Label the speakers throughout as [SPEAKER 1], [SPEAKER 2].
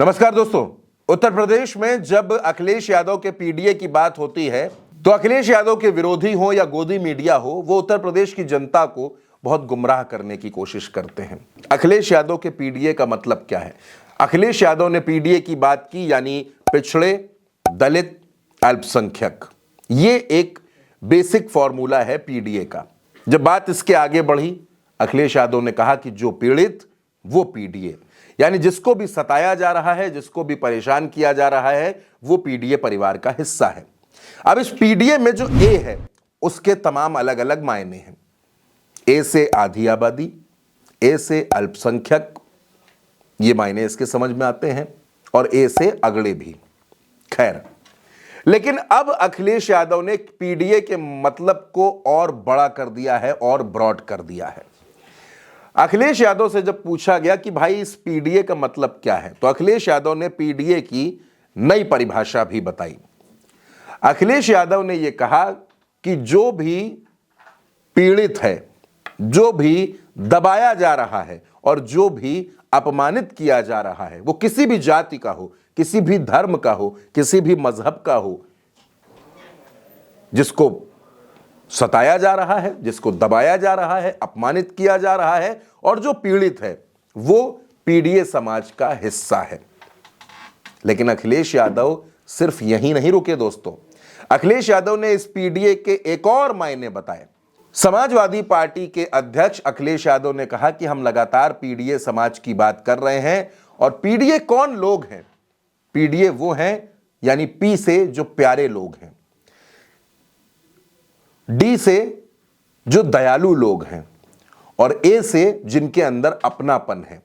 [SPEAKER 1] नमस्कार दोस्तों। उत्तर प्रदेश में जब अखिलेश यादव के पीडीए की बात होती है तो अखिलेश यादव के विरोधी हो या गोदी मीडिया हो, वो उत्तर प्रदेश की जनता को बहुत गुमराह करने की कोशिश करते हैं। अखिलेश यादव के पीडीए का मतलब क्या है? अखिलेश यादव ने पीडीए की बात की, यानी पिछड़े, दलित, अल्पसंख्यक। ये एक बेसिक फॉर्मूला है पीडीए का। जब बात इसके आगे बढ़ी, अखिलेश यादव ने कहा कि जो पीड़ित वो पीडीए, यानी जिसको भी सताया जा रहा है, जिसको भी परेशान किया जा रहा है, वो पीडीए परिवार का हिस्सा है। अब इस पीडीए में जो ए है उसके तमाम अलग अलग मायने हैं। ए से आधी आबादी, ए से अल्पसंख्यक, ये मायने इसके समझ में आते हैं, और ए से अगड़े भी। खैर, लेकिन अब अखिलेश यादव ने पीडीए के मतलब को और बड़ा कर दिया है और ब्रॉड कर दिया है। अखिलेश यादव से जब पूछा गया कि भाई इस पीडीए का मतलब क्या है, तो अखिलेश यादव ने पीडीए की नई परिभाषा भी बताई। अखिलेश यादव ने यह कहा कि जो भी पीड़ित है, जो भी दबाया जा रहा है और जो भी अपमानित किया जा रहा है, वो किसी भी जाति का हो, किसी भी धर्म का हो, किसी भी मजहब का हो, जिसको सताया जा रहा है, जिसको दबाया जा रहा है, अपमानित किया जा रहा है, और जो पीड़ित है वो पीडीए समाज का हिस्सा है। लेकिन अखिलेश यादव सिर्फ यहीं नहीं रुके दोस्तों। अखिलेश यादव ने इस पीडीए के एक और मायने बताए। समाजवादी पार्टी के अध्यक्ष अखिलेश यादव ने कहा कि हम लगातार पीडीए समाज की बात कर रहे हैं। और पीडीए कौन लोग हैं? पीडीए वो हैं, यानी पी से जो प्यारे लोग हैं, डी से जो दयालु लोग हैं, और ए से जिनके अंदर अपनापन है,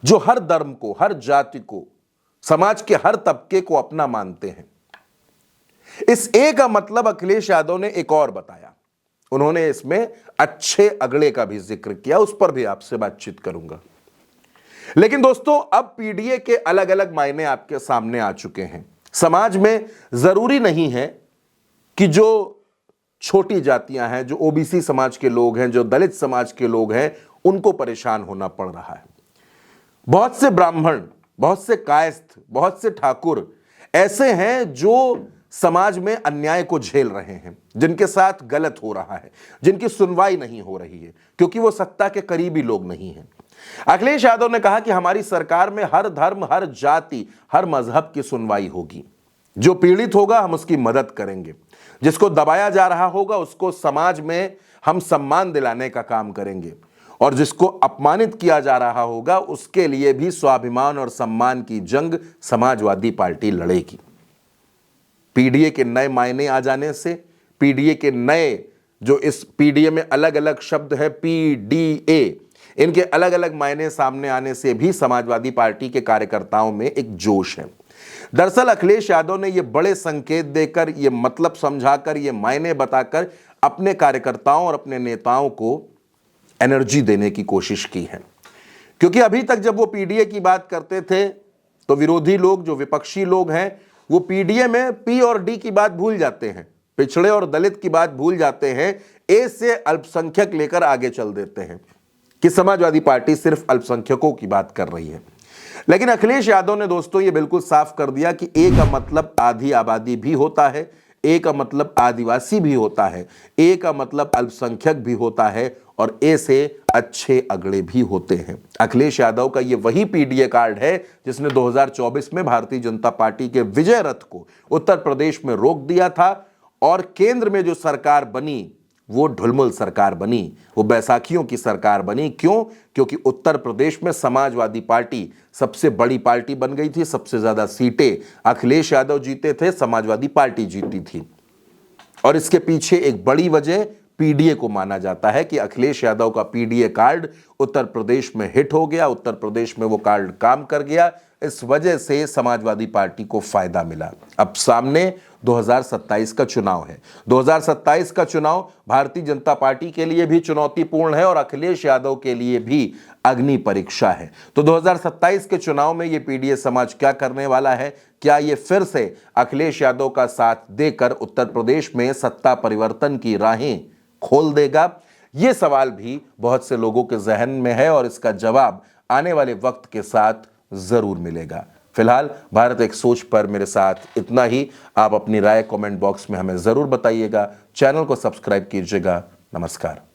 [SPEAKER 1] जो हर धर्म को, हर जाति को, समाज के हर तबके को अपना मानते हैं। इस ए का मतलब अखिलेश यादव ने एक और बताया। उन्होंने इसमें अच्छे अगले का भी जिक्र किया, उस पर भी आपसे बातचीत करूंगा। लेकिन दोस्तों, अब पीडीए के अलग अलग मायने आपके सामने आ चुके हैं। समाज में जरूरी नहीं है कि जो छोटी जातियां हैं, जो ओबीसी समाज के लोग हैं, जो दलित समाज के लोग हैं, उनको परेशान होना पड़ रहा है। बहुत से ब्राह्मण, बहुत से कायस्थ, बहुत से ठाकुर ऐसे हैं जो समाज में अन्याय को झेल रहे हैं, जिनके साथ गलत हो रहा है, जिनकी सुनवाई नहीं हो रही है, क्योंकि वो सत्ता के करीबी लोग नहीं हैं। अखिलेश यादव ने कहा कि हमारी सरकार में हर धर्म, हर जाति, हर मजहब की सुनवाई होगी। जो पीड़ित होगा हम उसकी मदद करेंगे, जिसको दबाया जा रहा होगा उसको समाज में हम सम्मान दिलाने का काम करेंगे, और जिसको अपमानित किया जा रहा होगा उसके लिए भी स्वाभिमान और सम्मान की जंग समाजवादी पार्टी लड़ेगी। पीडीए के नए मायने आ जाने से, पीडीए के नए जो इस पीडीए में अलग अलग शब्द है पीडीए, इनके अलग अलग मायने सामने आने से भी समाजवादी पार्टी के कार्यकर्ताओं में एक जोश है। दरअसल अखिलेश यादव ने यह बड़े संकेत देकर, यह मतलब समझाकर, यह मायने बताकर अपने कार्यकर्ताओं और अपने नेताओं को एनर्जी देने की कोशिश की है। क्योंकि अभी तक जब वो पीडीए की बात करते थे तो विरोधी लोग, जो विपक्षी लोग हैं, वो पीडीए में पी और डी की बात भूल जाते हैं, पिछड़े और दलित की बात भूल जाते हैं, ए से अल्पसंख्यक लेकर आगे चल देते हैं कि समाजवादी पार्टी सिर्फ अल्पसंख्यकों की बात कर रही है। लेकिन अखिलेश यादव ने दोस्तों ये बिल्कुल साफ कर दिया कि ए का मतलब आधी आबादी भी होता है, ए का मतलब आदिवासी भी होता है, ए का मतलब अल्पसंख्यक भी होता है, और ए से अच्छे अगड़े भी होते हैं। अखिलेश यादव का ये वही पीडीए कार्ड है जिसने 2024 में भारतीय जनता पार्टी के विजय रथ को उत्तर प्रदेश में रोक दिया था, और केंद्र में जो सरकार बनी वो ढुलमुल सरकार बनी, वो बैसाखियों की सरकार बनी। क्यों? क्योंकि उत्तर प्रदेश में समाजवादी पार्टी सबसे बड़ी पार्टी बन गई थी, सबसे ज्यादा सीटें अखिलेश यादव जीते थे, समाजवादी पार्टी जीती थी। और इसके पीछे एक बड़ी वजह पीडीए को माना जाता है कि अखिलेश यादव का पीडीए कार्ड उत्तर प्रदेश में हिट हो गया, उत्तर प्रदेश में वो कार्ड काम कर गया। इस वजह से समाजवादी पार्टी को फायदा मिला। अब सामने 2027 का चुनाव है। 2027 का चुनाव भारतीय जनता पार्टी के लिए भी चुनौतीपूर्ण है और अखिलेश यादव के लिए भी अग्नि परीक्षा है। तो 2027 के चुनाव में ये पीडीए समाज क्या करने वाला है? क्या ये फिर से अखिलेश यादव का साथ देकर उत्तर प्रदेश में सत्ता परिवर्तन की राहें खोल देगा? ये सवाल भी बहुत से लोगों के जहन में है और इसका जवाब आने वाले वक्त के साथ जरूर मिलेगा। फिलहाल भारत एक सोच पर मेरे साथ इतना ही। आप अपनी राय कमेंट बॉक्स में हमें जरूर बताइएगा। चैनल को सब्सक्राइब कीजिएगा। नमस्कार।